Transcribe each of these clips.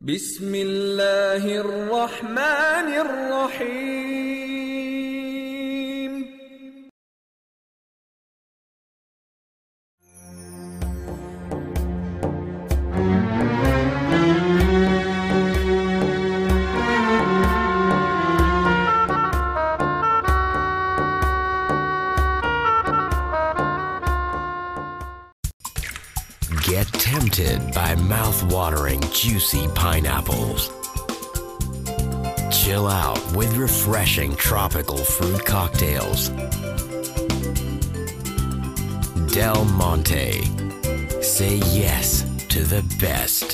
बिस्मिल्लाहिर्रहमानिर्रहीम। Get tempted by mouth-watering, juicy pineapples. Chill out with refreshing tropical fruit cocktails. Del Monte. Say yes to the best.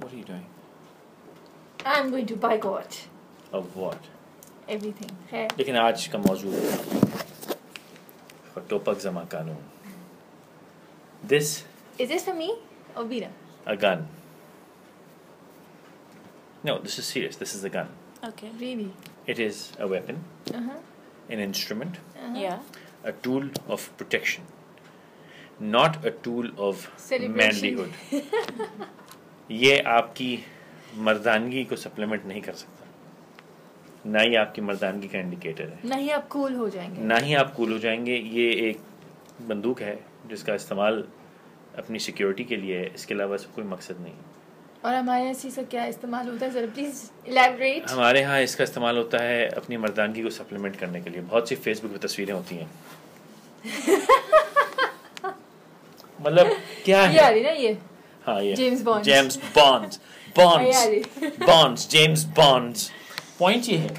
What are you doing? I'm going to boycott Of what? everything. है लेकिन आज का मौजूद topic जमा कानून. This Is this for me or Veera? a gun. No, this is serious. This is a gun. Okay. Really? It is a weapon, an instrument, Yeah. a tool of protection, not a tool of Celebration. manlyhood. ये आपकी मर्दानगी को supplement नहीं कर सकता, ना ही आपकी मर्दानगी का indicator है, ना ही आप कूल हो जाएंगे. ना ही आप कूल हो जाएंगे. ये एक बंदूक है जिसका इस्तेमाल अपनी सिक्योरिटी के लिए है, इसके अलावा इसका कोई मकसद नहीं. और हमारे यहाँ चीज़ का क्या इस्तेमाल होता है, जरा प्लीज इलैबोरेट. हमारे यहाँ इसका इस्तेमाल होता है अपनी मर्दानगी को सप्लीमेंट करने के लिए. बहुत सी फेसबुक पे तस्वीरें होती हैं. मतलब क्या ये आ है? रही ना ये. हाँ, ये James Bond. James Bond bonds अरे. Bonds James bonds. पॉइंट ये है,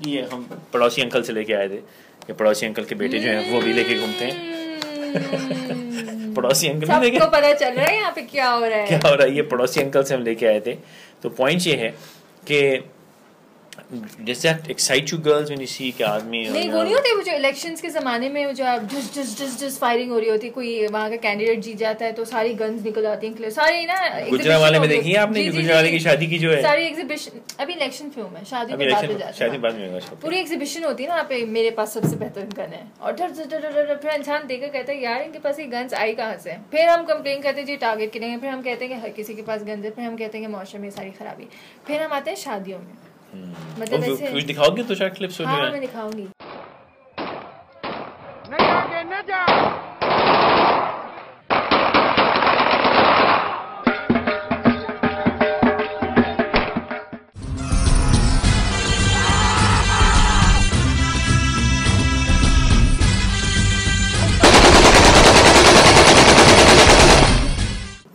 ये हम पड़ोसी अंकल से लेके आए थे कि पड़ोसी अंकल के बेटे जो हैं वो भी लेके घूमते हैं. पड़ोसी अंकल भी लेके, सबको पता चल रहा है यहाँ पे क्या हो रहा है. क्या हो रहा है. ये पड़ोसी अंकल से हम लेके आए थे. तो पॉइंट ये है कि Does that excite you girls when you see कि आदमी नहीं, वो नहीं होते वो जो इलेक्शंस के ज़माने में वो जो आप जस्ट फायरिंग हो रही होती है, कोई वहाँ का कैंडिडेट जीत जाता है तो सारी गन्स निकल आती हैं, सारी ना. गुजरावाले में देखी है आपने कि गुजरावाले की शादी की जो है सारी एग्जीबिशन. अभी इलेक्शन फिल्म है, शादी अभी के बाद में इलेक्शन जाते शादी हैं. बाद में होगा. पूरी एग्जीबिशन होती है ना वहाँ पे, मेरे पास सबसे बेहतर गन है, और फिर इंसान देखकर कहता है यार इनके पास ये गन्स आई कहाँ से. फिर हम कंप्लेन करते हैं जी टारगेट करेंगे, फिर हम कहते हैं कि हर किसी के पास गन्स है, फिर हम कहते हैं कि मौसम में सारी खराबी. फिर हम आते हैं शादियों में. मतलब ऐसे. कुछ दिखाओगे तो शायद क्लिप्स हाँ, होगी. मैं दिखाऊंगी.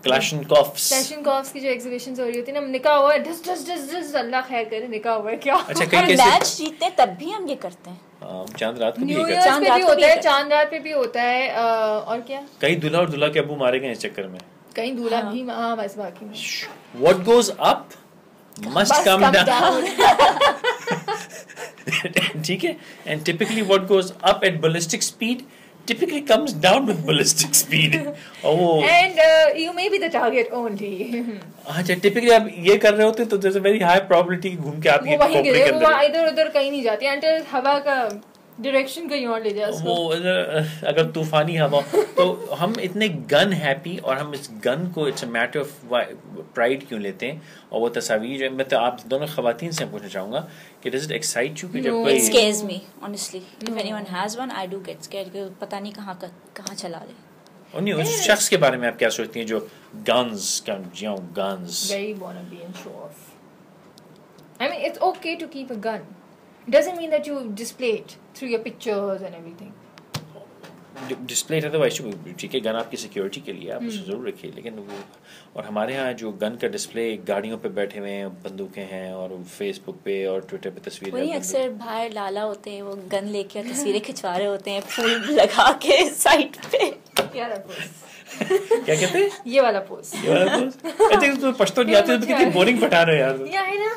क्लैशनकोव्स की जो एग्जीबिशंस हो रही होती है ना, निकाह हुआ है, डस अल्लाह खैर करे, निकाह हुआ है क्या. अच्छा, कई कैसे मैच जीतते तब भी हम ये करते हैं. चांद रात को भी न्यू ये ईयर करते पे भी होता है, चांद रात पे भी होता है. और क्या, कई दूल्हा और दूल्हा के अबू मारे गए इस चक्कर में. कहीं दूल्हा भी. हाँ, बस बाकी में What goes up must come down. ठीक है. And typically what goes up at ballistic speed typically comes down with ballistic speed. And you may be the target only. अच्छा, typically आप ये कर रहे होते तो there's a very high probability कि घूम के आपकी वो वहीं खोपड़ी गिरे, के वो अंदर इधर उधर कहीं नहीं जाती until हवा का डायरेक्शन कहीं और ले जाए उसको. वो अगर तूफानी हवा. तो हम इतने गन हैप्पी, और हम इस गन को it's a matter of pride क्यों लेते हैं. और वो तस्वीर जो मैं तो आप दोनों खवातीन से पूछना चाहूंगा कि डज इट एक्साइट यू कि जब It कोई scares me honestly. If anyone has one, I do get scared कि पता नहीं कहाँ चला ले. और नहीं, उस शख्स के बारे में आप क्या सोचती हैं जो गन्स का guns. Very wanna be and show off. I mean, it's okay to keep a gun. It doesn't mean that you display it through your pictures and everything. Display otherwise ठीक है, गन आपकी security के लिए आप उसे जरूर रखिए. लेकिन वो, और हमारे यहाँ जो गन का डिस्प्ले गाड़ियों पे बैठे हुए हैं, बंदूकें हैं, और फेसबुक पे और ट्विटर पे तस्वीरें. वही अक्सर बाहर लाला होते हैं, वो गन लेके तस्वीरें खिंचवा रहे होते हैं फूल लगा के साइड पे. क्या पोज क्या कहते हैं? ये वाला पोज. आई थिंक तो पश्तो नहीं आते तो कितनी बोरिंग पटा रहे हो यार. या है ना.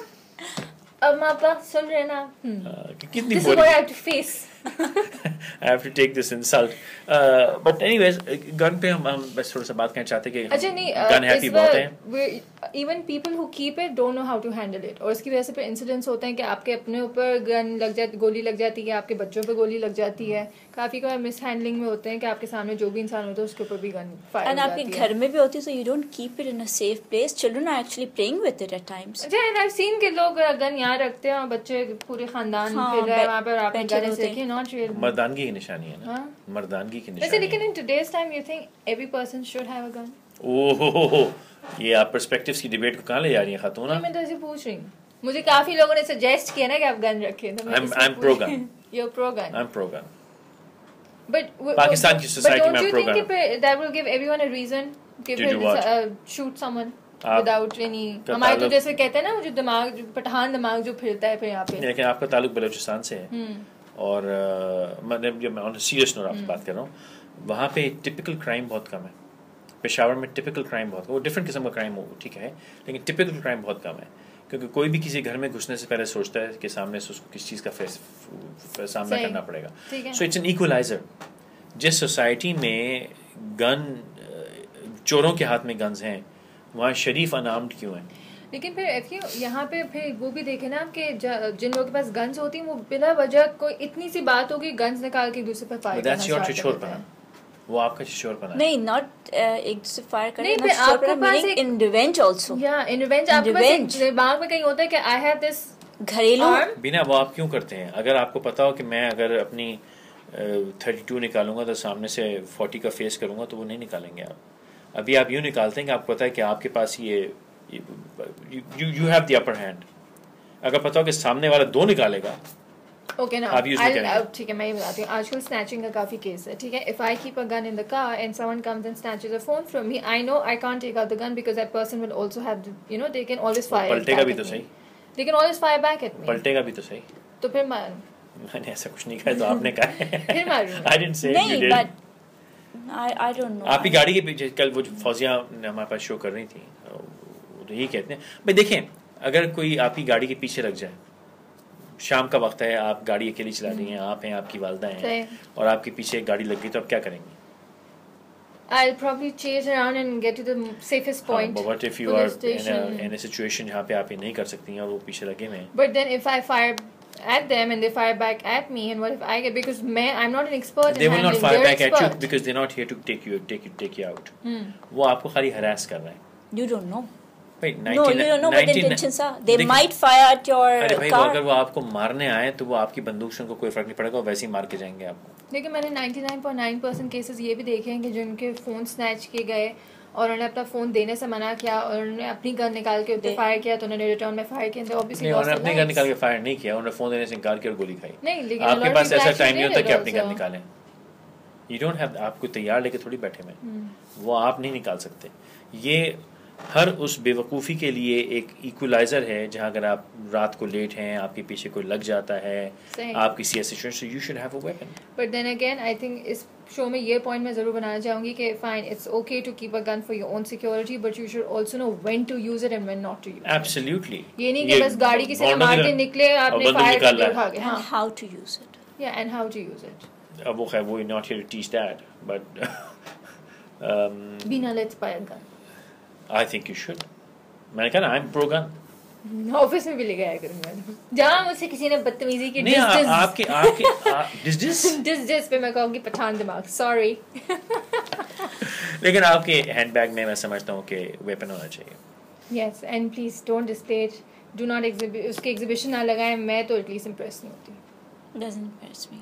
अम्मा पापा सुन रहे ना, कितनी this is what I have to face. I have to take this insult. But anyways, gun पे हम बस थोड़ा सा बात करना चाहते हैं कि अच्छा नहीं, गन हैप्पी बहुत हैं. Even people who keep it don't know how to handle it, और इसकी वजह से फिर इंसिडेंट्स होते हैं कि आपके अपने ऊपर गन लग जाती, गोली लग जाती है, आपके बच्चों पे गोली लग जाती है. काफी बार मिस हैंडलिंग में होते हैं कि आपके सामने जो भी इंसान होता है उसके ऊपर भी गन फायर एंड आपके घर में भी होती है, so you don't keep it in a safe place. Children are actually playing with it at times. अच्छा, एंड आई हैव सीन के लोग गन यहाँ रखते हैं और बच्चे पूरे खानदान खेल रहे हैं वहाँ पर, आप गन से देखिए. Not real. मर्दानगी की निशानी है ना. मर्दानगी की वैसे निशानी. लेकिन in today's time you think every person should have a gun? ओहो, ये आप पर्सपेक्टिव्स की डिबेट को कहाँ ले जा रही हैं खातून? मैं तो ऐसे पूछ रही हूँ. मुझे काफी लोगों ने सजेस्ट किया ना कि आप गन रखें, तो I'm pro gun. You're pro gun. I'm pro gun. But Pakistan की सोसाइटी में pro gun. But don't you think that will give everyone a reason To do what? shoot someone without any? हमारे तो जैसे कहते हैं ना, जो दिमाग, जो पठान दिमाग जो फिरता है फिर यहाँ पे. लेकिन आपका ताल्लुक बलूचिस्तान से है, और मतलब जब मैं ऑन सीरियस नोट आपसे बात कर रहा हूँ, वहाँ पे टिपिकल क्राइम बहुत कम है. पेशावर में टिपिकल क्राइम बहुत, वो डिफरेंट किस्म का क्राइम हो, ठीक है, लेकिन टिपिकल क्राइम बहुत कम है. क्योंकि कोई भी किसी घर में घुसने से पहले सोचता है कि सामने से उसको किस चीज़ का सामना करना पड़ेगा. So it's an equaliser. जिस सोसाइटी में गन, चोरों के हाथ में गन्स हैं, वहाँ शरीफ अनार्म्ड क्यों हैं? लेकिन फिर if यहाँ पे फिर वो भी देखे ना कि जिन लोगों के पास गन्स होती हैं वो बिना वजह कोई इतनी सी बात होगी गन्स निकाल के एक दूसरे पर फायर करना स्टार्ट कर देते हैं. वो आपका शिशोरपना है. नहीं, नॉट एक दूसरे फायर करना. नहीं, फिर आपके पास एक इन रिवेंज आल्सो. या इन रिवेंज आपके पास एक दिमाग में कहीं होता है कि आई हैव दिस घरेलू. बिना वो आप क्यों करते हैं? अगर आपको पता हो कि मैं अगर अपनी 32 निकालूंगा तो सामने से 40 का फेस करूंगा, तो वो नहीं निकालेंगे आप. अभी आप यूँ निकालते हैं कि आपको पता है कि आपके पास ये you have the upper hand. अगर पता हो कि सामने वाला 2 निकालेगा, ओके ना, ठीक है, मैं ये बताती हूँ. आजकल स्नैचिंग का काफी केस है, ठीक है. If I keep a gun in the car and someone comes and snatches a phone from me, I know I can't take out the gun because that person will also have, you know, they can always fire. पलटेगा भी तो सही. लेकिन always fire back at me. पलटेगा भी तो सही. तो फिर मैंने ऐसा कुछ नहीं कहा, तो आपने कहा है. फिर मारूंगा. I didn't say you did. I don't know. आपकी गाड़ी के पीछे कल वो फौजिया ने हमारे पास शो कर रही थी, तो यही कहते हैं भाई देखें, अगर कोई आपकी गाड़ी के पीछे लग जाए, शाम का वक्त है, आप गाड़ी अकेली चला रही हैं, आप हैं, आपकी वालदा हैं, और आपके पीछे एक गाड़ी लग गई, तो आप क्या करेंगे? I'll probably chase around and get to the safest point. But what if you are in a situation जहाँ पे आप ये नहीं कर सकती हैं और वो पीछे लगे हुए हैं? But then if I fire at them and they fire back at me, and what if I get, because I'm not an expert in handling. They will not fire back at you because they're not here to take you out. वो आपको खाली harass कर रहे हैं. You don't know. Wait, no, you don't know what the intentions are. They might fire at your car. अरे भाई, अगर वो आपको मारने आए तो वो आपकी बंदूक से उनको कोई फर्क नहीं पड़ेगा, वो वैसे ही मार के जाएंगे आपको. लेकिन मैंने 99.9% केसेस ये भी देखे हैं कि जिनके फोन स्नैच किए गए और उन्होंने अपना फोन देने से मना किया और उन्होंने अपनी गन निकाल के उसे फायर किया, तो उन्होंने रिटर्न में फायर किया. ऑब्वियसली उन्होंने अपनी गन निकाल के फायर नहीं किया, उन्होंने फोन देने से इनकार किया और गोली खाई. नहीं, लेकिन आपके पास ऐसा टाइम नहीं होता कि अपनी गन निकालें. यू डोंट हैव, आपको तैयार लेके थोड़ी बैठे में, वो आप नहीं निकाल सकते. ये हर उस बेवकूफ़ी के लिए एक इक्वलाइजर है, जहाँ अगर आप रात को लेट हैं, आपके पीछे कोई लग जाता है, आप किसी ऐसी situation, you should have a weapon. But then again I think इस शो में ये पॉइंट मैं ज़रूर बनाना चाहूँगी कि fine, it's okay to keep a gun for your own security, but you should also know when to use it and when not to use. Absolutely. ये नहीं कि बस गाड़ी किसी ने मार के निकले, आपने फायर करके उठा के. हाँ, हाउ टू यूज इट. या and how to use it. अब वो है, वो not here to teach that, but बिना let's buy a gun. I think you should. मैंने कहा ना, I am pro gun. Office में भी ले गया करूंगा जहाँ मुझसे किसी ने बदतमीजी की. नहीं, आपके डिस पे मैं कहूँगी पठान दिमाग, सॉरी. लेकिन आपके हैंडबैग में मैं समझता हूँ कि वेपन होना चाहिए. Yes, and please don't display, do not exhibit, उसके एग्जीबिशन ना लगाएं. मैं तो एटलीस्ट इंप्रेस नहीं होती. डजंट इंप्रेस मी.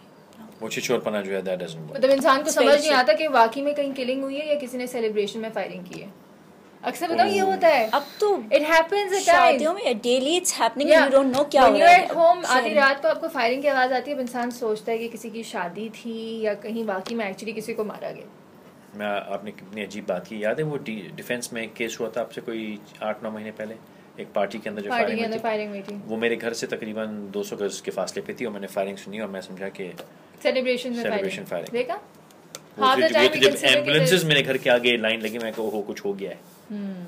वो छिछोरपना जो है, दैट डजंट वर्क. मतलब इंसान को समझ नहीं आता कि वाकई में कहीं किलिंग हुई है या किसी ने सेलिब्रेशन में फायरिंग की है. अक्सर बताओ ये होता है. अब तो इट हैपेंस एट टाइम्स. शादियों में daily it's happening, you don't know क्या हो रहा है. होम आधी रात को आपको फायरिंग की आवाज आती है, इंसान सोचता है कि किसी की शादी थी या कहीं वाकई में एक्चुअली किसी को मारा गया. मैं आपने कितनी अजीब बात की, याद है वो डिफेंस में केस हुआ था आपसे कोई 8-9 महीने पहले, एक पार्टी के अंदर जो फायरिंग हुई थी. वो मेरे घर से तकरीबन 200 गज के फासले पे थी और मैंने फायरिंग सुनी और मैं समझा कि सेलिब्रेशन फायरिंग. देखा, जब एम्बुलेंसेस मेरे घर के आगे लाइन लगी, मैं कहा ओहो कुछ हो गया है,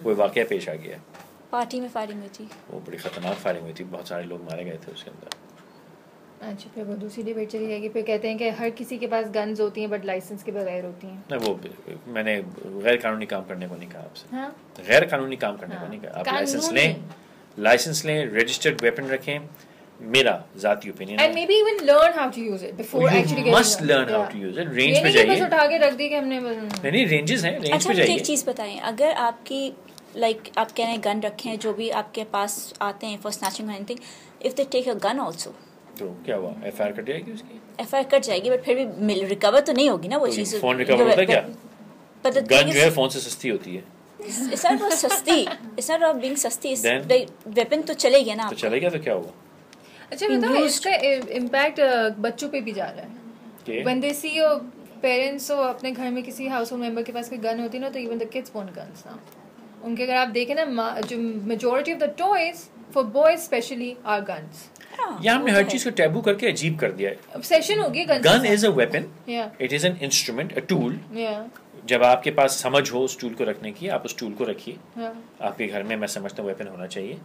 कोई वाकया पेश आ गया. पार्टी में फायरिंग हुई थी, वो बड़ी ख़तरनाक फायरिंग हुई थी, बहुत सारे लोग मारे गए थे उसके अंदर। अच्छा, फिर वो दूसरी डिबेट चली जाएगी, फिर कहते हैं कि हर किसी के पास गन्स होती हैं बट लाइसेंस के बगैर होती हैं। नहीं, वो मैंने गैर कानूनी काम करने को नहीं कहा आपसे। हाँ, गैर कानूनी काम करने को नहीं कहा। आप लाइसेंस लें, रजिस्टर्ड वेपन रखें, मेरा ज़ाती opinion and maybe even learn how to use it before actually must learn how to use it. Range पे जाइए, बस उठा के रख दी कि हमने नहीं रेंजेस हैं, रेंज अच्छा पे मुझे जाइए। एक चीज़ बताएं, अगर आपकी आप कह रहे हैं गन रखे हैं, जो भी आपके पास आते हैं for snatching anything, if they take a gun also, तो क्या हुआ, एफआईआर कट जाएगी उसकी? एफआईआर कट जाएगी, बट फिर भी रिकवर तो नहीं होगी ना वो तो चीज़। फोन रिकवर होता है क्या? But the गन thing जो है is, फोन से सस्ती होती है। it's not about सस्ती, it's not about being सस्ती, Then? वेपन तो चलेगी ना तो आपको। चलेगा तो क्या हुआ? अच्छा बताओ, इसका इम्पैक्ट बच्चों पे भी जा रहा है। कि When they see your parents or अपने घर में किसी हाउस होल्ड मेंबर के पास कोई गन होती है ना, तो even the kids want guns now. उनके अगर आप देखें ना, जो majority of the toys for boys specially are guns. या हमने हर चीज को टैबू करके अजीब कर दिया है। ऑब्सेशन हो गई gun. Gun is a weapon, या it is an instrument, a tool. या जब आपके पास समझ हो उस टूल को रखने की, आप उस टूल को रखिए। या आपके घर में मैं समझता हूँ वेपन होना चाहिए।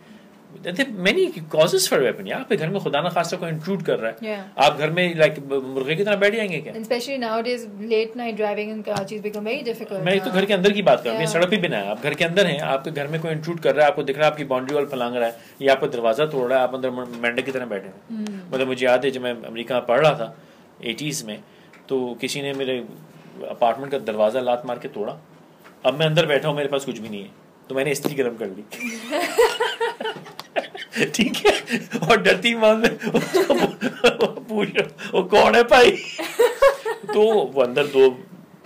Many causes for weapon. आपके घर में खुदा ना खास्ता कोई इंट्रूड कर रहा है, Yeah. आप घर में लाइक मुर्गे की तरह बैठ जाएंगे क्या? especially nowadays late night driving in Karachi has become very difficult. मैं तो घर के अंदर की बात कर रहा हूँ, ये Yeah. सड़क पे बिना है, आप घर के अंदर हैं, आपके घर में कोई इंट्रूड कर रहा है, आपको दिख रहा है आपकी बाउंड्री वॉल फलांग रहा है, या आपका दरवाजा तोड़ रहा है, आप अंदर मेंढक की तरह बैठे हैं। मतलब मुझे याद है जब मैं अमेरिका में पढ़ रहा था 80s में, तो किसी ने मेरे अपार्टमेंट का दरवाजा लात मार के तोड़ा। अब मैं अंदर बैठा हूँ, मेरे पास कुछ भी नहीं है, तो मैंने इस्त्री गर्म कर ली। ठीक है, और डरती मां में पूछ वो कौन है भाई? तो वो अंदर दो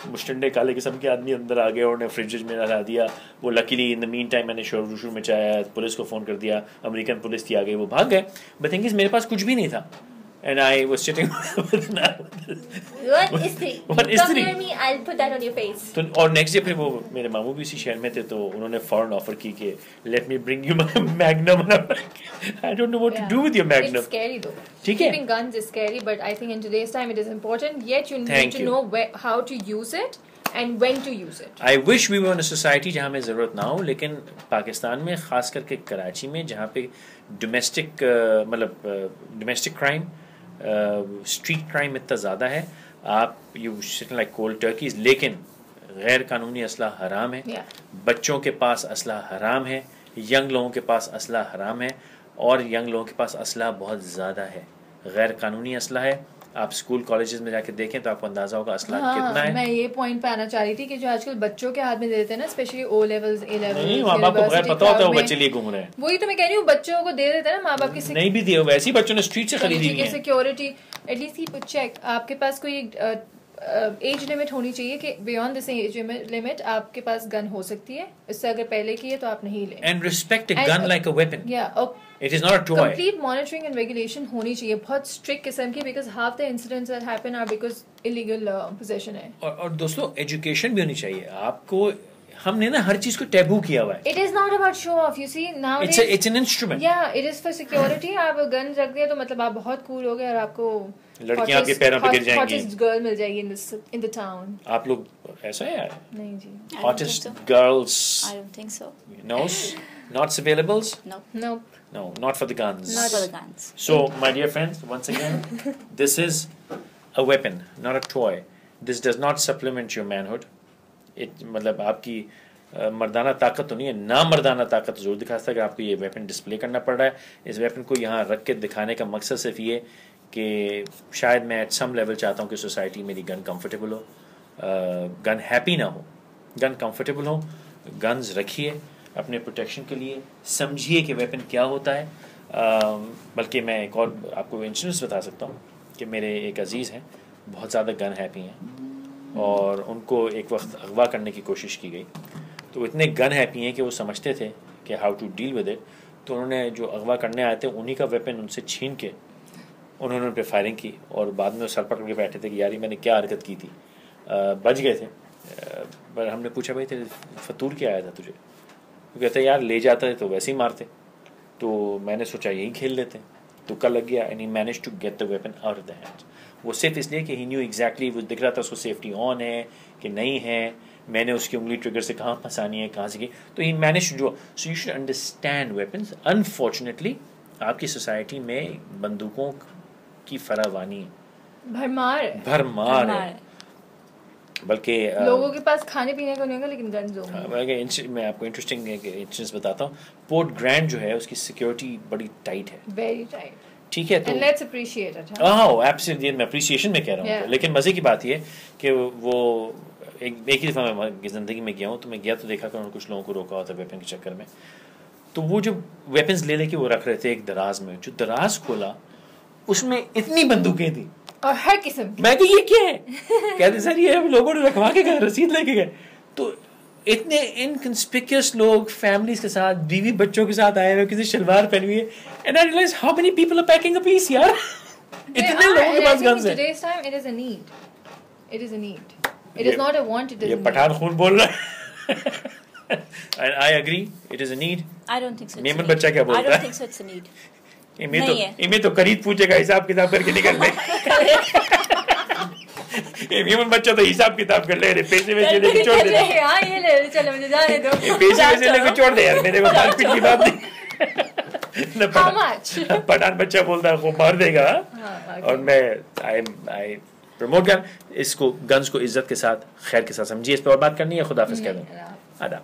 मुस्टंडे काले किस्म के आदमी अंदर आ गए और उन्हें फ्रिज में लगा दिया। वो luckily in the mean time मैंने शोर में चाया, पुलिस को फ़ोन कर दिया, अमेरिकन पुलिस थी, आ गई, वो भाग गए। बट थिंग इज मेरे पास कुछ भी नहीं था, and I was sitting What is the? What is Come the- near me, I'll put that on your face. तो और नेक्स्ट डे फिर वो मेरे मामू भी इसी शहर में थे, तो उन्होंने फौरन ऑफर की कि let me bring you my magnum. I don't know what to do with your It's magnum. scary though. ठीक है। Keeping guns is scary, but I think in today's time it is important. Yet you Thank need to you. know how to use it and when to use it. I wish we were in a society जहाँ में ज़रूरत ना हो, लेकिन पाकिस्तान में ख़ास करके कराची में जहाँ पे domestic domestic crime, street crime इतना ज़्यादा है, आप you sitting like cold Turkey's. लेकिन गैर कानूनी असला हराम है, Yeah. बच्चों के पास असला हराम है, यंग लोगों के पास असला हराम है, और यंग लोगों के पास असला बहुत ज़्यादा है, गैर कानूनी असला है। आप स्कूल कॉलेजेस में जाके देखें तो आपको अंदाजा होगा असला कितना है। मैं ये पॉइंट पे आना चाह रही थी कि जो आजकल बच्चों के हाथ में दे देते हैं ना, specially O levels, A levels, नहीं, माँ बाप को बगैर पता होता है वो बच्चे लिए घूम रहे हैं। वही तो मैं कह रही हूँ, बच्चों को दे देते हैं ना माँ बाप की नहीं भी दिए, वैसे ही बच्चों ने स्ट्रीट से खरीदी हुई है। सिक्योरिटी एटलीस्ट ही चेक। आपके पास कोई एज लिमिट होनी चाहिए कि बियॉन्ड दिस एज लिमिट आपके पास गन हो सकती है, इससे अगर पहले की है तो आप नहीं लें। And respect a And- gun like a weapon. या It is not a toy. Complete monitoring and regulation होनी चाहिए, बहुत स्ट्रिक्ट किस्म की, because half the incidents that happen are because illegal position है। और दोस्तों एजुकेशन भी होनी चाहिए आपको। हमने ना हर चीज को टैबू किया हुआ है। It is not about show off, you see nowadays. It's an instrument. Yeah, it is for security. आप गन रख दिया तो मतलब आप बहुत कूल हो गए और आपको लड़कियां आपके पैरों पे गिर जाएंगी। hottest girl मिल जाएगी in the town. आप लोग ऐसा है यार? नहीं जी, I don't Hottest think so. girls. I don't think so. No, not availables. No, nope. No, not for the guns. not for the guns. So, my dear friends, once again, this is a weapon, not a toy. This does not supplement your manhood. मतलब आपकी मर्दाना ताकत तो नहीं है, ना मर्दाना ताकत ज़रूर दिखा सकता है कि आपको ये वेपन डिस्प्ले करना पड़ रहा है। इस वेपन को यहाँ रख के दिखाने का मकसद सिर्फ ये कि शायद मैं एट सम लेवल चाहता हूँ कि सोसाइटी मेरी गन कंफर्टेबल हो, गन हैप्पी ना हो, गन कंफर्टेबल हो। गन्स रखिए अपने प्रोटेक्शन के लिए, समझिए कि वेपन क्या होता है। बल्कि मैं एक और आपको इंसिडेंस बता सकता हूँ कि मेरे एक अजीज़ हैं, बहुत ज़्यादा गन हैप्पी हैं, और उनको एक वक्त अगवा करने की कोशिश की गई। तो इतने गन हैप्पी हैं कि वो समझते थे कि how to deal with it. तो उन्होंने जो अगवा करने आए थे उन्हीं का वेपन उनसे छीन के उन्होंने उन पर फायरिंग की, और बाद में वो सर पकड़ के बैठे थे कि यार मैंने क्या हरकत की थी। बच गए थे, पर हमने पूछा भाई तेरे फतूर क्या आया था तुझे? वो कहते यार ले जाता है तो वैसे ही मारते, तो मैंने सोचा यही खेल लेते। तुक्का लग गया and he manage to get the weapon out of the hand. वो सिर्फ इसलिए कि ही न्यू एग्जैक्टली, वो दिख रहा था उसको सेफ्टी ऑन है कि नहीं है, मैंने उसकी उंगली ट्रिगर से कहाँ फंसानी है, कहाँ से की, तो ही manage to do. So you should understand weapons. Unfortunately आपकी सोसाइटी में बंदूकों की फरावानी भरमार है, बल्कि लोगों के पास खाने पीने को नहीं होगा लेकिन गन्स होंगे। मैं आपको इंटरेस्टिंग इंसिडेंट बताता हूँ। पोर्ट ग्रैंड जो है उसकी सिक्योरिटी बड़ी टाइट है, वेरी टाइट, ठीक है, तो लेट्स अप्रिशिएट इट। एब्सोल्युटली, मैं अप्रिसिएशन में कह रहा हूँ। लेकिन मजे की बात ये कि वो एक ही दफ़ा मैं ज़िंदगी में गया हूँ, तो मैं गया तो देखा कि उन्होंने कुछ लोगों को रोका होता वेपन के चक्कर में। तो वो जो वेपन्स ले लेके वो रख रहे थे एक दराज में, जो दराज खोला उसमें इतनी बंदूकें थी और हर किस्म की। मैं ये क्या है, कहते सर ये लोगों ने रखवा के गए, रसीद लेके गए। तो इतने इनकंस्पिक्यूअस लोग फैमिलीज के साथ, बीवी बच्चों के साथ आए हुए, किसी शलवार पहनी हुई है, and I realize how many people are packing a piece यार। इतने लोगों के पास गन्स हैं। Today's time it is a need. It is a need. It is not a want, it is a ये need. पठान खून बोल रहा है। I agree, it is a need. I don't think so. Memon बच्चा क्या बोलता है? I don't think so. It's a need. इमे तो करीब पूछेगा, हिसाब किताब करके निकल ले। मेमन बच्चा तो हिसाब किताब कर ले, पैसे वैसे लेके छोड़ दे। हाँ ये ले चलो मुझे जाने दो। पैसे वैसे लेके छोड़ दे यार, मेरे को मार पीट की बात नहीं। How much? पठान बच्चा बोलता है वो मार देगा। और मैं आई प्रमोट कर इसको, गन्स को इज्जत के साथ, खैर के साथ समझिए। इस पर और बात करनी है, खुदाफिज कह दो। आदाब।